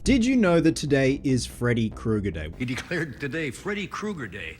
Did you know that today is Freddy Krueger Day? He declared today Freddy Krueger Day.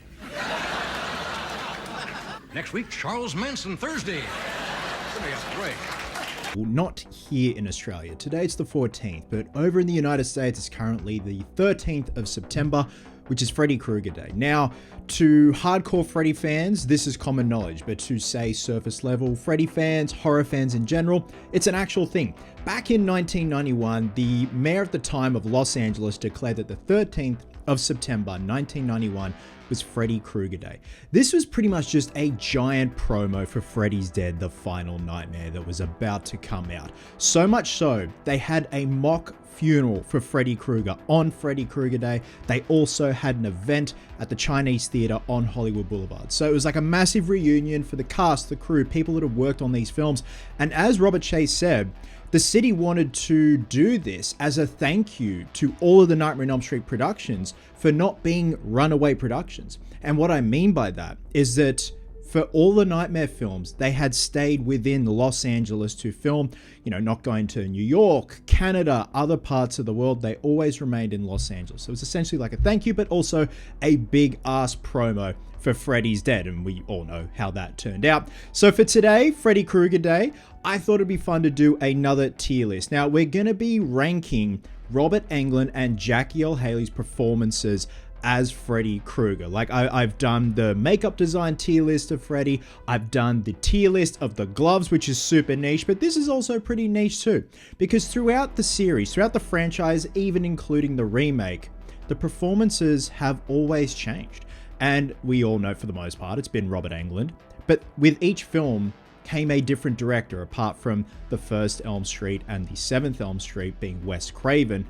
Next week, Charles Manson Thursday. It's gonna be a break. Well, not here in Australia. Today it's the 14th, but over in the United States it's currently the 13th of September, which is Freddy Krueger Day. Now, to hardcore Freddy fans, this is common knowledge, but to say surface level Freddy fans, horror fans in general, it's an actual thing. Back in 1991, the mayor at the time of Los Angeles declared that the 13th of September 1991 was Freddy Krueger Day. This was pretty much just a giant promo for Freddy's Dead, the Final Nightmare that was about to come out. So much so, they had a mock funeral for Freddy Krueger on Freddy Krueger Day. They also had an event at the Chinese Theater on Hollywood Boulevard. So it was like a massive reunion for the cast, the crew, people that have worked on these films. And as Robert Chase said, the city wanted to do this as a thank you to all of the Nightmare on Elm Street productions for not being runaway productions. And what I mean by that is that for all the Nightmare films, they had stayed within Los Angeles to film, not going to New York, Canada, other parts of the world. They always remained in Los Angeles. So it was essentially like a thank you, but also a big ass promo for Freddy's Dead, and we all know how that turned out. So for today, Freddy Krueger Day, I thought it'd be fun to do another tier list. Now, we're going to be ranking Robert Englund and Jackie Earle Haley's performances as Freddy Krueger. Like I've done the makeup design tier list of Freddy. I've done the tier list of the gloves, which is super niche, but this is also pretty niche too, because throughout the series, throughout the franchise, even including the remake, the performances have always changed. And we all know for the most part, it's been Robert Englund, but with each film came a different director, apart from the first Elm Street and the seventh Elm Street being Wes Craven.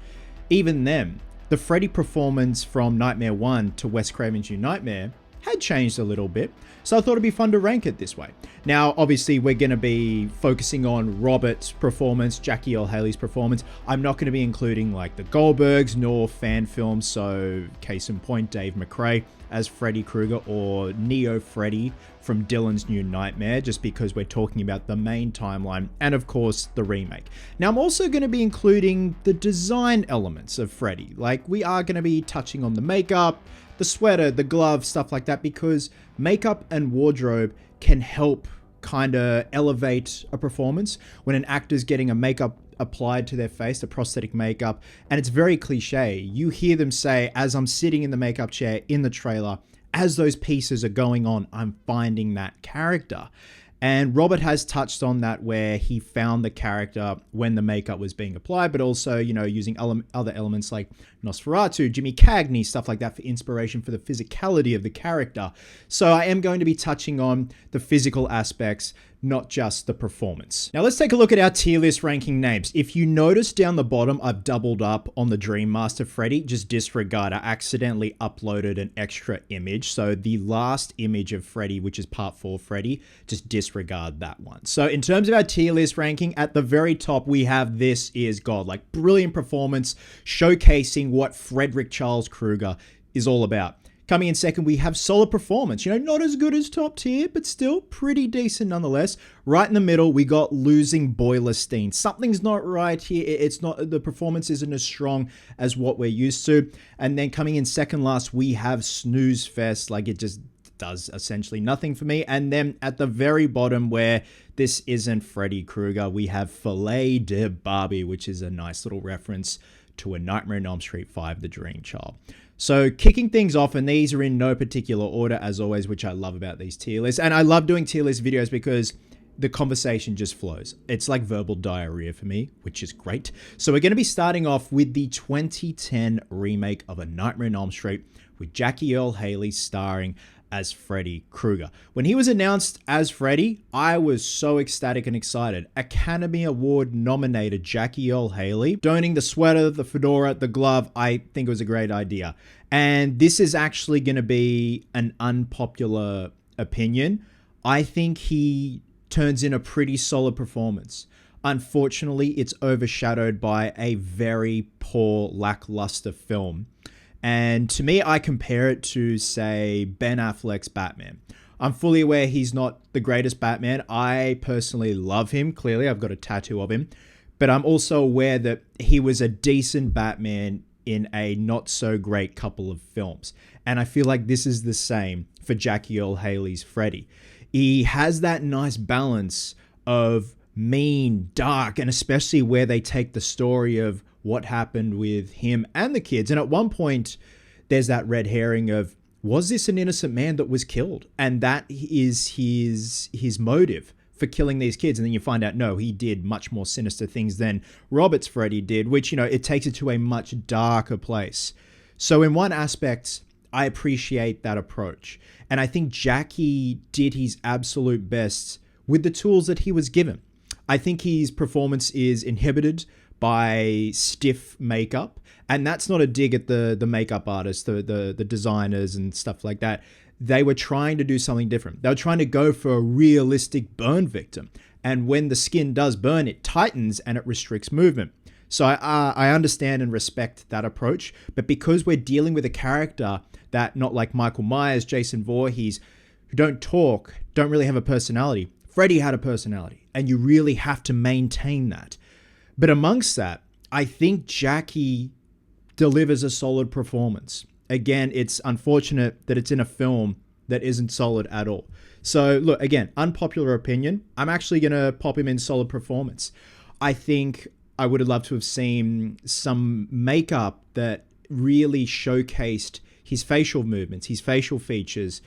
Even then, the Freddy performance from Nightmare 1 to Wes Craven's New Nightmare had changed a little bit, so I thought it'd be fun to rank it this way. Now, obviously, we're going to be focusing on Robert's performance, Jackie Earle Haley's performance. I'm not going to be including like the Goldbergs nor fan films, so case in point, Dave McRae as Freddy Krueger or Neo Freddy from Dylan's New Nightmare, just because we're talking about the main timeline and of course the remake. Now, I'm also going to be including the design elements of Freddy. Like, we are going to be touching on the makeup, the sweater, the glove, stuff like that, because makeup and wardrobe can help kind of elevate a performance when an actor's getting a makeup applied to their face, the prosthetic makeup, and it's very cliche. You hear them say, as I'm sitting in the makeup chair in the trailer, as those pieces are going on, I'm finding that character. And Robert has touched on that, where he found the character when the makeup was being applied, but also, using other elements like Nosferatu, Jimmy Cagney, stuff like that for inspiration for the physicality of the character. So I am going to be touching on the physical aspects, not just the performance. Now let's take a look at our tier list ranking names. If you notice down the bottom, I've doubled up on the Dream Master Freddy. Just disregard, I accidentally uploaded an extra image. So the last image of Freddy, which is part 4 Freddy, just disregard that one. So in terms of our tier list ranking, at the very top, we have This Is God. Like, brilliant performance, showcasing what Frederick Charles Krueger is all about. Coming in second, we have Solid Performance. Not as good as top tier, but still pretty decent nonetheless. Right in the middle, we got Losing Boilerstein. Something's not right here. It's not, the performance isn't as strong as what we're used to. And then coming in second last, we have Snooze Fest. Like, it just does essentially nothing for me. And then at the very bottom, where this isn't Freddy Krueger, we have Filet de Barbie, which is a nice little reference to A Nightmare on Elm Street 5, The Dream Child. So kicking things off, and these are in no particular order as always, which I love about these tier lists. And I love doing tier list videos because the conversation just flows. It's like verbal diarrhea for me, which is great. So we're going to be starting off with the 2010 remake of A Nightmare on Elm Street with Jackie Earle Haley starring as Freddy Krueger. When he was announced as Freddy, I was so ecstatic and excited. Academy Award nominated Jackie Earle Haley, donning the sweater, the fedora, the glove. I think it was a great idea. And this is actually going to be an unpopular opinion. I think he turns in a pretty solid performance. Unfortunately, it's overshadowed by a very poor, lackluster film. And to me, I compare it to, say, Ben Affleck's Batman. I'm fully aware he's not the greatest Batman. I personally love him. Clearly, I've got a tattoo of him. but I'm also aware that he was a decent Batman in a not so great couple of films. And I feel like this is the same for Jackie Earle Haley's Freddy. He has that nice balance of mean, dark, and especially where they take the story of what happened with him and the kids. And at one point, there's that red herring of, was this an innocent man that was killed? And that is his motive for killing these kids. And then you find out, no, he did much more sinister things than Robert's Freddy did, which, it takes it to a much darker place. So in one aspect, I appreciate that approach. And I think Jackie did his absolute best with the tools that he was given. I think his performance is inhibited by stiff makeup. And that's not a dig at the makeup artists, the designers and stuff like that. They were trying to do something different. They were trying to go for a realistic burn victim. And when the skin does burn, it tightens and it restricts movement. So I understand and respect that approach. But because we're dealing with a character that, not like Michael Myers, Jason Voorhees, who don't talk, don't really have a personality, Freddy had a personality. And you really have to maintain that. But amongst that, I think Jackie delivers a solid performance. Again, it's unfortunate that it's in a film that isn't solid at all. So look, again, unpopular opinion. I'm actually going to pop him in solid performance. I think I would have loved to have seen some makeup that really showcased his facial movements, his facial features,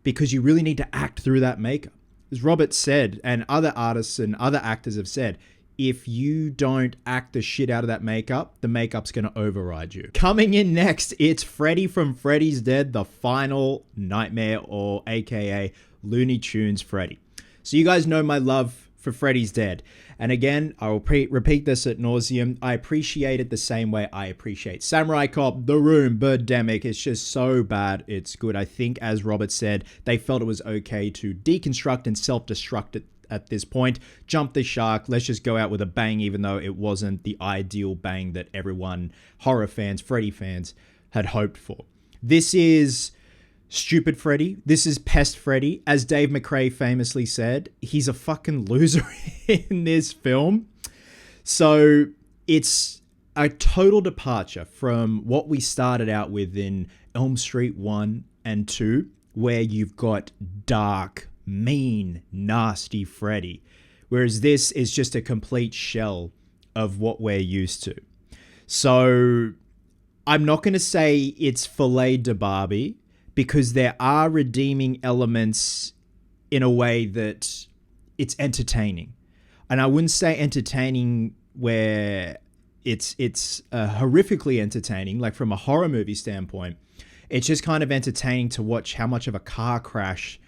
because you really need to act through that makeup. As Robert said, and other artists and other actors have said, if you don't act the shit out of that makeup, the makeup's going to override you. Coming in next, it's Freddy from Freddy's Dead, the Final Nightmare, or AKA Looney Tunes Freddy. So you guys know my love for Freddy's Dead. And again, I will repeat this ad nauseum. I appreciate it the same way I appreciate Samurai Cop, The Room, Birdemic. It's just so bad. It's good. I think, as Robert said, they felt it was okay to deconstruct and self-destruct it at this point. Jump the shark. Let's just go out with a bang, even though it wasn't the ideal bang that everyone, horror fans, Freddy fans, had hoped for. This is stupid Freddy. This is Pest Freddy. As Dave McRae famously said, he's a fucking loser in this film. So it's a total departure from what we started out with in Elm Street 1 and 2, where you've got dark, mean, nasty Freddy. Whereas this is just a complete shell of what we're used to. So I'm not going to say it's filet de Barbie, because there are redeeming elements in a way that it's entertaining. And I wouldn't say entertaining where it's horrifically entertaining, like from a horror movie standpoint. It's just kind of entertaining to watch how much of a car crash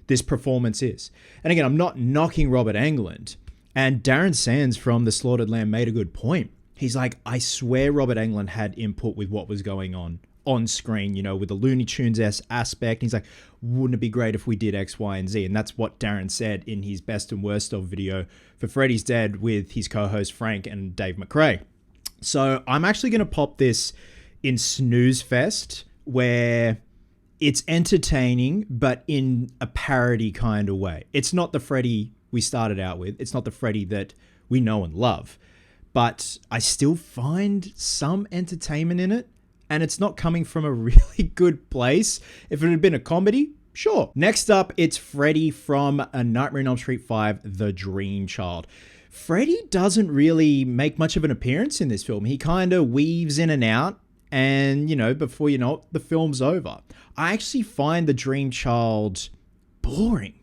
this performance is. And again, I'm not knocking Robert Englund. And Darren Sands from The Slaughtered Lamb made a good point. He's like, I swear Robert Englund had input with what was going on screen, with the Looney Tunes aspect. He's like, wouldn't it be great if we did X, Y, and Z? And that's what Darren said in his best and worst of video for Freddy's Dead with his co-host Frank and Dave McRae. So I'm actually going to pop this in Snooze Fest, where it's entertaining, but in a parody kind of way. It's not the Freddy we started out with. It's not the Freddy that we know and love. But I still find some entertainment in it. And it's not coming from a really good place. If it had been a comedy, sure. Next up, it's Freddy from A Nightmare on Elm Street 5, The Dream Child. Freddy doesn't really make much of an appearance in this film. He kind of weaves in and out. And, before you know it, the film's over. I actually find The Dream Child boring.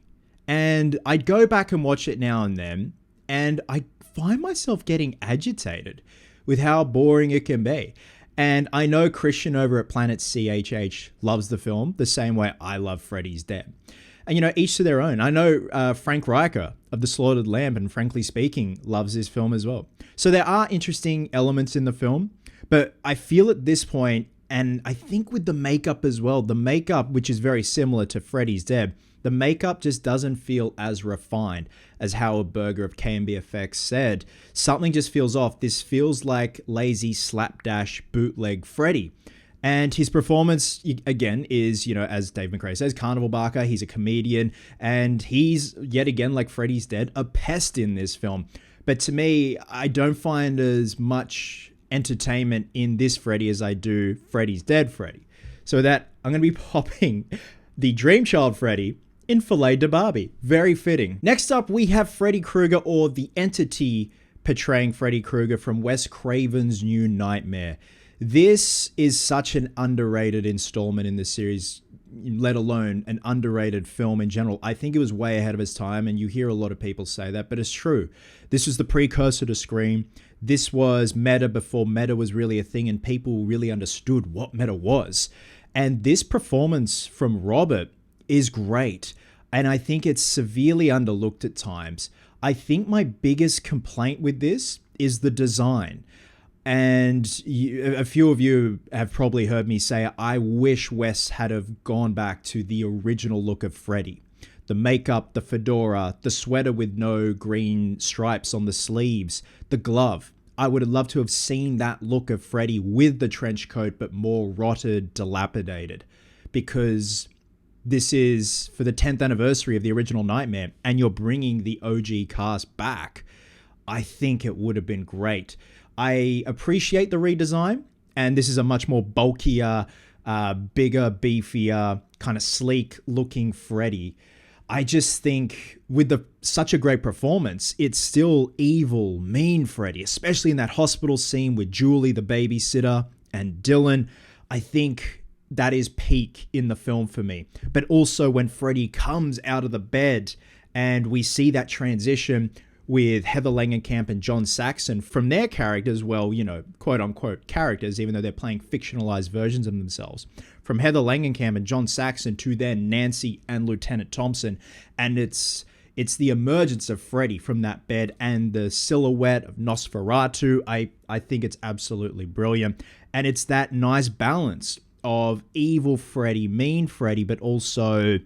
And I'd go back and watch it now and then. And I find myself getting agitated with how boring it can be. And I know Christian over at Planet CHH loves the film the same way I love Freddy's Dead. And, each to their own. I know Frank Riker of The Slaughtered Lamb, and frankly speaking, loves this film as well. So there are interesting elements in the film, but I feel at this point, and I think with the makeup as well, the makeup, which is very similar to Freddy's Dead, the makeup just doesn't feel as refined as Howard Berger of KMB Effects said. Something just feels off. This feels like lazy slapdash bootleg Freddy. And his performance, again, is, as Dave McRae says, Carnival Barker. He's a comedian, and he's, yet again, like Freddy's Dead, a pest in this film. But to me, I don't find as much entertainment in this Freddy as I do Freddy's Dead Freddy. So that I'm going to be popping the Dream Child Freddy in Filet de Barbie. Very fitting. Next up, we have Freddy Krueger, or the entity portraying Freddy Krueger from Wes Craven's New Nightmare. This is such an underrated installment in the series, let alone an underrated film in general. I think it was way ahead of its time, and you hear a lot of people say that, but it's true. This was the precursor to Scream. This was meta before meta was really a thing, and people really understood what meta was. And this performance from Robert is great, and I think it's severely underlooked at times. I think my biggest complaint with this is the design. And a few of you have probably heard me say, I wish Wes had have gone back to the original look of Freddy. The makeup, the fedora, the sweater with no green stripes on the sleeves, the glove. I would have loved to have seen that look of Freddy with the trench coat, but more rotted, dilapidated. Because this is for the 10th anniversary of the original Nightmare, and you're bringing the OG cast back. I think it would have been great. I appreciate the redesign, and this is a much more bulkier, bigger, beefier, kind of sleek looking Freddy. I just think with such a great performance, it's still evil, mean Freddy, especially in that hospital scene with Julie, the babysitter, and Dylan. I think that is peak in the film for me. But also when Freddy comes out of the bed and we see that transition with Heather Langenkamp and John Saxon from their characters, well, you know, quote unquote characters, even though they're playing fictionalized versions of themselves, from Heather Langenkamp and John Saxon to then Nancy and Lieutenant Thompson. And it's the emergence of Freddy from that bed and the silhouette of Nosferatu. I think it's absolutely brilliant. And it's that nice balance of evil Freddy, mean Freddy, but also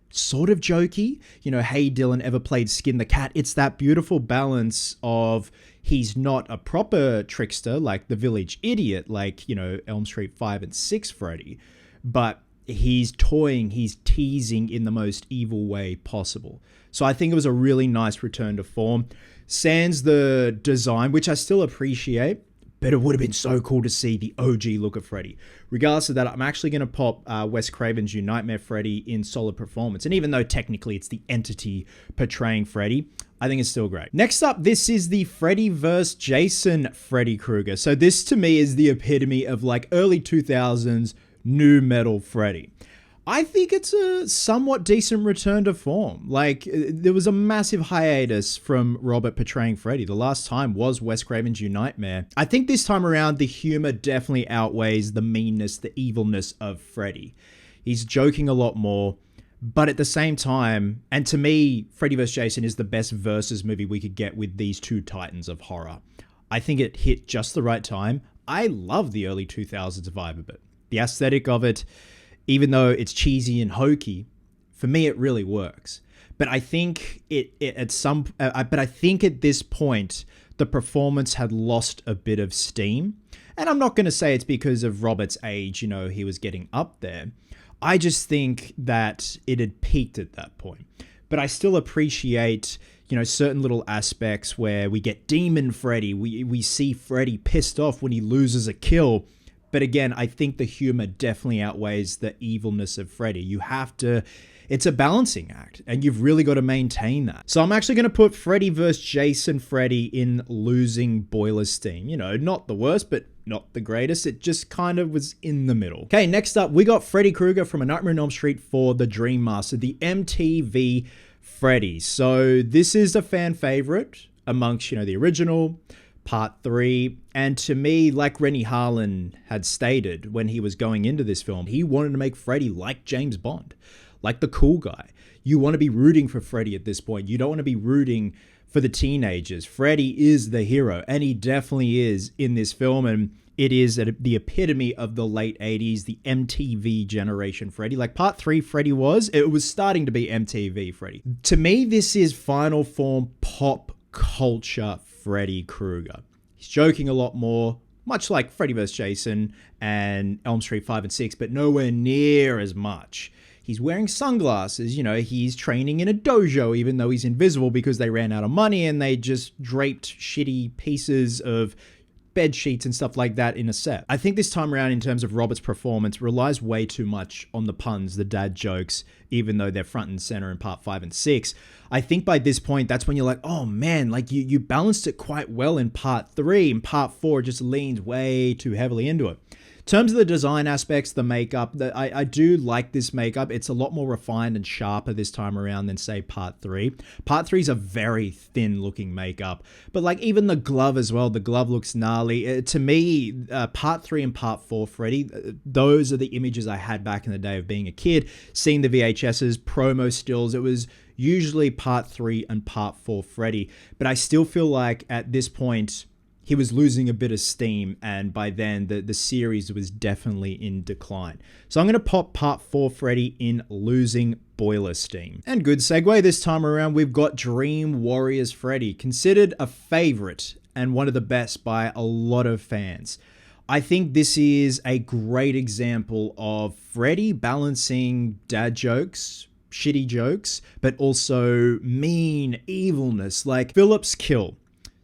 sort of jokey. You know, hey, Dylan, ever played Skin the Cat? It's that beautiful balance of he's not a proper trickster like the village idiot, like, you know, Elm Street 5 and 6 Freddy, but he's toying, he's teasing in the most evil way possible. So I think it was a really nice return to form. Sans the design, which I still appreciate, but it would have been so cool to see the OG look of Freddy. Regardless of that, I'm actually going to pop Wes Craven's New Nightmare Freddy in solid performance. And even though technically it's the entity portraying Freddy, I think it's still great. Next up, this is the Freddy vs. Jason Freddy Krueger. So this to me is the epitome of like early 2000s new metal Freddy. I think it's a somewhat decent return to form. Like, there was a massive hiatus from Robert portraying Freddy. The last time was Wes Craven's New Nightmare. I think this time around, the humor definitely outweighs the meanness, the evilness of Freddy. He's joking a lot more, but at the same time, and to me, Freddy vs. Jason is the best versus movie we could get with these two titans of horror. I think it hit just the right time. I love the early 2000s vibe of it. The aesthetic of it, even though it's cheesy and hokey, for me it really works. But I think I think at this point the performance had lost a bit of steam. And I'm not going to say it's because of Robert's age, you know, he was getting up there. I just think that it had peaked at that point. But I still appreciate, you know, certain little aspects where we get Demon Freddy. We see Freddy pissed off when he loses a kill. But again, I think the humor definitely outweighs the evilness of Freddy. You have to, it's a balancing act, and you've really got to maintain that. So I'm actually going to put Freddy vs. Jason Freddy in losing boiler steam. You know, not the worst, but not the greatest. It just kind of was in the middle. Okay, next up, we got Freddy Krueger from A Nightmare on Elm Street for the Dream Master, the MTV Freddy. So this is a fan favorite amongst, you know, the original, Part 3, and to me, like Rennie Harlan had stated when he was going into this film, he wanted to make Freddy like James Bond, like the cool guy. You want to be rooting for Freddy at this point. You don't want to be rooting for the teenagers. Freddy is the hero, and he definitely is in this film, and it is the epitome of the late 80s, the MTV generation Freddy. Like Part 3 Freddy was, it was starting to be MTV Freddy. To me, this is final form pop culture Freddy Krueger. He's joking a lot more, much like Freddy vs. Jason and Elm Street 5 and 6, but nowhere near as much. He's wearing sunglasses, he's training in a dojo even though he's invisible because they ran out of money and they just draped shitty pieces of bed sheets and stuff like that in a set. I think this time around, in terms of Robert's performance, relies way too much on the puns, the dad jokes, even though they're front and center in part 5 and 6. I think by this point, that's when you're like, oh man, like you balanced it quite well in part 3. In part 4, it just leans way too heavily into it. In terms of the design aspects, the makeup, I do like this makeup. It's a lot more refined and sharper this time around than, say, part 3. Part 3 is a very thin looking makeup, but like even the glove as well, the glove looks gnarly. To me, part 3 and part 4, Freddy, those are the images I had back in the day of being a kid, seeing the VHSs, promo stills. It was usually part 3 and part 4 Freddy, but I still feel like at this point, he was losing a bit of steam, and by then the series was definitely in decline. So I'm going to pop part 4 Freddy in losing boiler steam. And good segue, this time around we've got Dream Warriors Freddy, considered a favorite and one of the best by a lot of fans. I think this is a great example of Freddy balancing dad jokes, shitty jokes, but also mean evilness, like Philip's kill.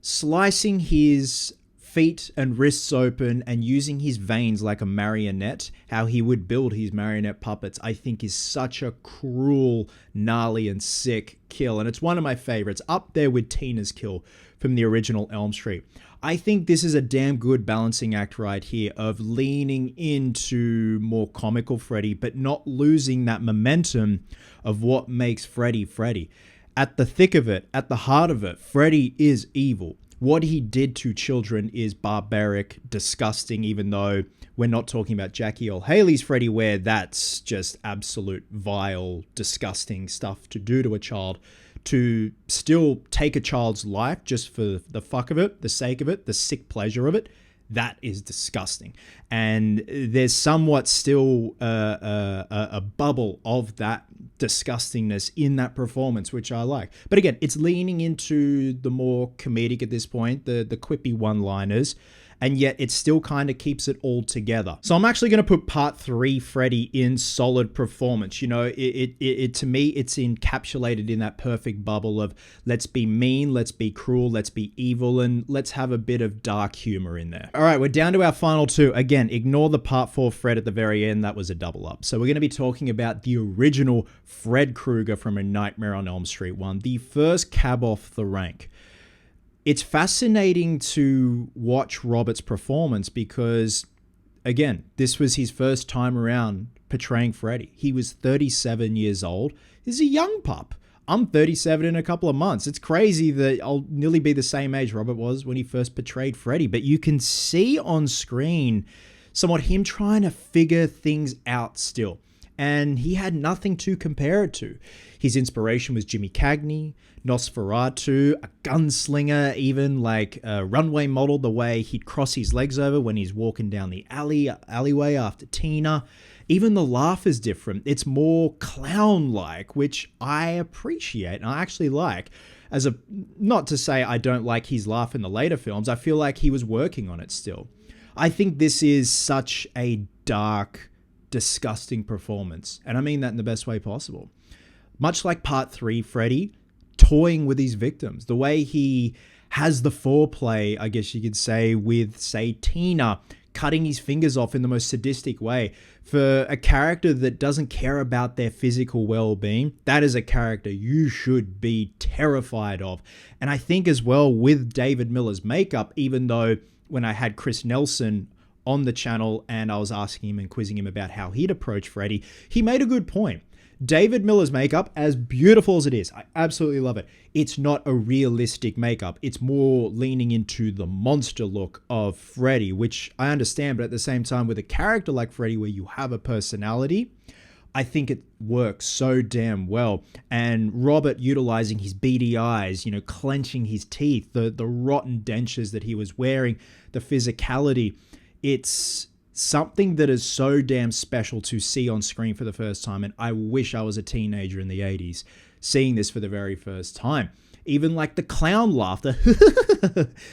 Slicing his feet and wrists open and using his veins like a marionette, how he would build his marionette puppets, I think is such a cruel, gnarly, and sick kill. And it's one of my favorites, up there with Tina's kill from the original Elm Street. I think this is a damn good balancing act right here of leaning into more comical Freddy, but not losing that momentum of what makes Freddy Freddy. At the thick of it, at the heart of it, Freddy is evil. What he did to children is barbaric, disgusting, even though we're not talking about Jackie Earle Haley's Freddy, where that's just absolute vile, disgusting stuff to do to a child. To still take a child's life just for the fuck of it, the sake of it, the sick pleasure of it, that is disgusting. And there's somewhat still a bubble of that disgustingness in that performance, which I like. But again, it's leaning into the more comedic at this point, the quippy one-liners, and yet it still kind of keeps it all together. So I'm actually going to put part 3 Freddy in solid performance. It to me, it's encapsulated in that perfect bubble of let's be mean, let's be cruel, let's be evil, and let's have a bit of dark humor in there. All right, we're down to our final 2. Again, ignore the part 4 Fred at the very end. That was a double up. So we're going to be talking about the original Fred Krueger from A Nightmare on Elm Street 1, the first cab off the rank. It's fascinating to watch Robert's performance because, again, this was his first time around portraying Freddy. He was 37 years old. He's a young pup. I'm 37 in a couple of months. It's crazy that I'll nearly be the same age Robert was when he first portrayed Freddy. But you can see on screen somewhat him trying to figure things out still. And he had nothing to compare it to. His inspiration was Jimmy Cagney, Nosferatu, a gunslinger, even like a runway model, the way he'd cross his legs over when he's walking down the alleyway after Tina. Even the laugh is different. It's more clown-like, which I appreciate and I actually like. Not to say I don't like his laugh in the later films, I feel like he was working on it still. I think this is such a dark, disgusting performance, and I mean that in the best way possible. Much like part 3 Freddy, toying with his victims, the way he has the foreplay, I guess you could say, with, say, Tina, cutting his fingers off in the most sadistic way. For a character that doesn't care about their physical well-being, that is a character you should be terrified of. And I think as well with David Miller's makeup, even though when I had Chris Nelson on the channel and I was asking him and quizzing him about how he'd approach Freddy, he made a good point. David Miller's makeup, as beautiful as it is, I absolutely love it. It's not a realistic makeup. It's more leaning into the monster look of Freddy, which I understand, but at the same time, with a character like Freddy where you have a personality, I think it works so damn well. And Robert utilizing his beady eyes, clenching his teeth, the rotten dentures that he was wearing, the physicality, it's something that is so damn special to see on screen for the first time. And I wish I was a teenager in the 80s seeing this for the very first time. even like the clown laughter,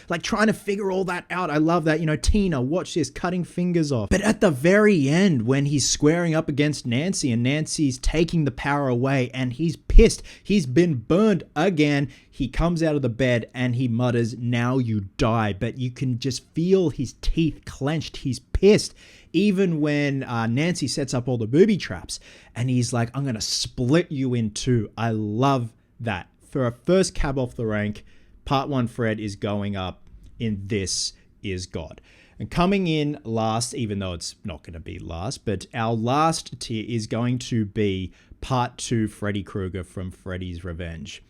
like trying to figure all that out. I love that, Tina, watch this, cutting fingers off. But at the very end, when he's squaring up against Nancy and Nancy's taking the power away and he's pissed, he's been burned again. He comes out of the bed and he mutters, "Now you die." But you can just feel his teeth clenched. He's pissed. Even when Nancy sets up all the booby traps and he's like, "I'm going to split you in two." I love that. For a first cab off the rank, Part 1 Fred is going up in This Is God. And coming in last, even though it's not going to be last, but our last tier is going to be Part 2 Freddy Krueger from Freddy's Revenge.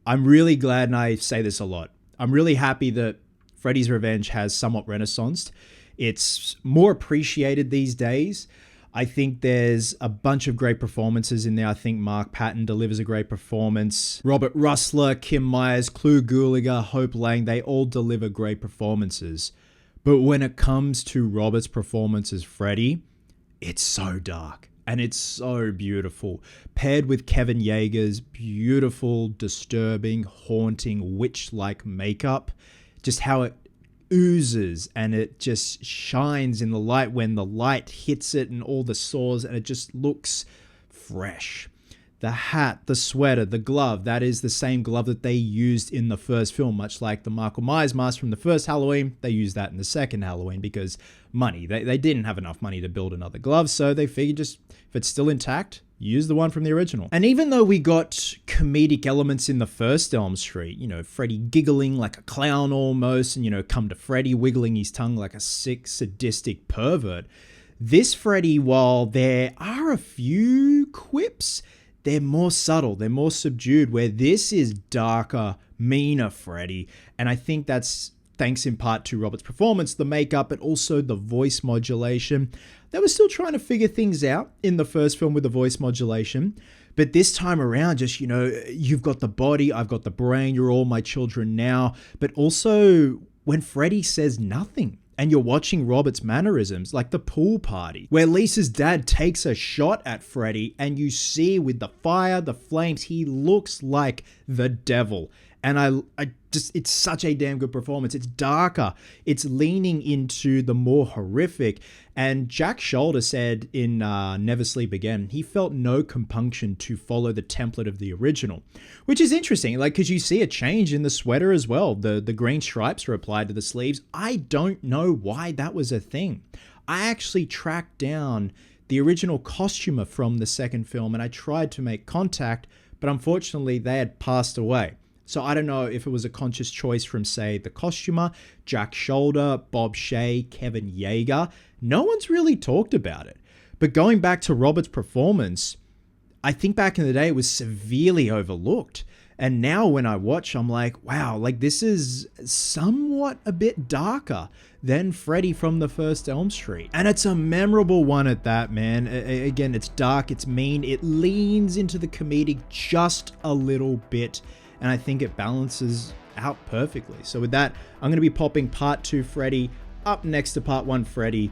I'm really glad, and I say this a lot, I'm really happy that Freddy's Revenge has somewhat renaissanced. It's more appreciated these days. I think there's a bunch of great performances in there. I think Mark Patton delivers a great performance. Robert Russler, Kim Myers, Clu Gulager, Hope Lang, they all deliver great performances. But when it comes to Robert's performance as Freddy, it's so dark and it's so beautiful. Paired with Kevin Yeager's beautiful, disturbing, haunting, witch-like makeup, just how it oozes and it just shines in the light when the light hits it and all the sores, and it just looks fresh. The hat, the sweater, the glove, that is the same glove that they used in the first film, much like the Michael Myers mask from the first Halloween. They used that in the second Halloween because money. They didn't have enough money to build another glove, so they figured just, if it's still intact, use the one from the original. And even though we got comedic elements in the first Elm Street, Freddy giggling like a clown almost, and, come to Freddy wiggling his tongue like a sick, sadistic pervert, this Freddy, while there are a few quips, they're more subtle, they're more subdued, where this is darker, meaner Freddy. And I think that's thanks in part to Robert's performance, the makeup, but also the voice modulation. They were still trying to figure things out in the first film with the voice modulation. But this time around, just, you've got the body, I've got the brain, you're all my children now. But also when Freddy says nothing, and you're watching Robert's mannerisms, like the pool party, where Lisa's dad takes a shot at Freddy, and you see with the fire, the flames, he looks like the devil. And I just, it's such a damn good performance. It's darker. It's leaning into the more horrific. And Jack Shoulder said in Never Sleep Again, he felt no compunction to follow the template of the original, which is interesting, because you see a change in the sweater as well. The green stripes are applied to the sleeves. I don't know why that was a thing. I actually tracked down the original costumer from the second film, and I tried to make contact, but unfortunately they had passed away. So I don't know if it was a conscious choice from, say, the costumer, Jack Shoulder, Bob Shea, Kevin Yeager. No one's really talked about it. But going back to Robert's performance, I think back in the day it was severely overlooked. And now when I watch, I'm like, wow, this is somewhat a bit darker than Freddy from the first Elm Street. And it's a memorable one at that, man. Again, it's dark, it's mean, it leans into the comedic just a little bit. And I think it balances out perfectly. So with that, I'm going to be popping Part 2 Freddy up next to Part 1 Freddy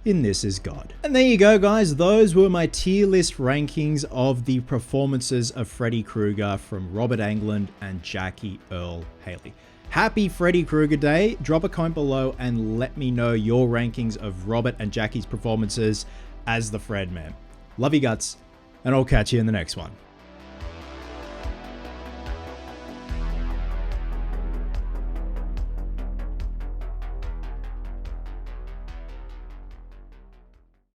in This Is God. And there you go, guys. Those were my tier list rankings of the performances of Freddy Krueger from Robert Englund and Jackie Earle Haley. Happy Freddy Krueger Day. Drop a comment below and let me know your rankings of Robert and Jackie's performances as the Fred Man. Love you guts, and I'll catch you in the next one.